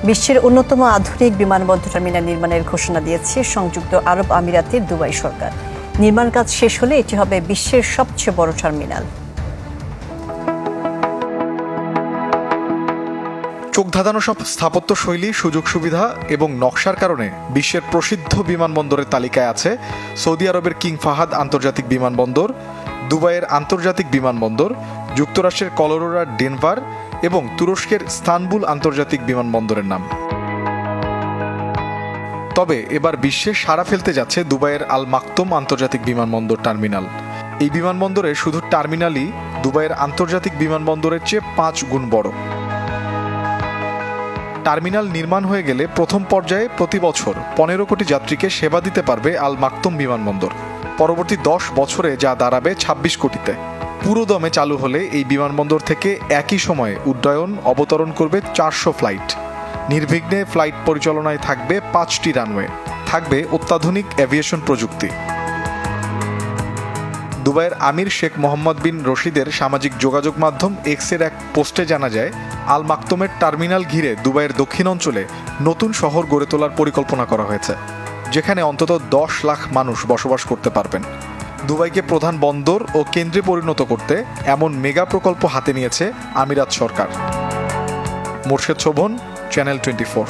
বিশ্বের অন্যতম আধুনিক বিমানবন্দর টার্মিনাল নির্মাণের ঘোষণা দিয়েছে সংযুক্ত আরব আমিরাতের দুবাই সরকার। নির্মাণ কাজ শেষ হলে এটি হবে বিশ্বের সবচেয়ে বড় টার্মিনাল। চোখ ধাঁধানো সব স্থাপত্য শৈলী, সুযোগ সুবিধা এবং নকশার কারণে বিশ্বের প্রসিদ্ধ বিমানবন্দরের তালিকায় আছে সৌদি আরবের কিং ফাহাদ আন্তর্জাতিক বিমানবন্দর, দুবাইয়ের আন্তর্জাতিক বিমানবন্দর, যুক্তরাষ্ট্রের কলোরাডোর ডেনভার এবং তুরস্কের ইস্তানবুল আন্তর্জাতিক বিমানবন্দরের নাম। তবে এবার বিশ্বে সাড়া ফেলতে যাচ্ছে দুবাইয়ের আল মাকতুম আন্তর্জাতিক বিমানবন্দর টার্মিনাল। এই বিমানবন্দরে শুধু টার্মিনালই দুবাইয়ের আন্তর্জাতিক বিমানবন্দরের চেয়ে 5 গুণ বড়। টার্মিনাল নির্মাণ হয়ে গেলে প্রথম পর্যায়ে প্রতি বছর 15 কোটি যাত্রীকে সেবা দিতে পারবে আল মাকতুম বিমানবন্দর। পরবর্তী 10 বছরে যা দাঁড়াবে 26 কোটিতে। পুরো দমে চালু হলে এই বিমানবন্দর থেকে একই সময়ে উড্ডয়ন অবতরণ করবে 400 ফ্লাইট। নির্বিঘ্নে ফ্লাইট পরিচালনায় থাকবে 5টি রানওয়ে, থাকবে অত্যাধুনিক এভিয়েশন প্রযুক্তি। দুবাইয়ের আমির শেখ মোহাম্মদ বিন রশিদের সামাজিক যোগাযোগ মাধ্যম এক্সের এক পোস্টে জানা যায়, আল মাকতুমের টার্মিনাল ঘিরে দুবাইয়ের দক্ষিণ অঞ্চলে নতুন শহর গড়ে তোলার পরিকল্পনা করা হয়েছে, যেখানে অন্তত 10 লাখ মানুষ বসবাস করতে পারবেন। দুবাইকে প্রধান বন্দর ও কেন্দ্রে পরিণত করতে এমন মেগা প্রকল্প হাতে নিয়েছে আমিরাত সরকার। মোর্শেদ শোভন, চ্যানেল 24।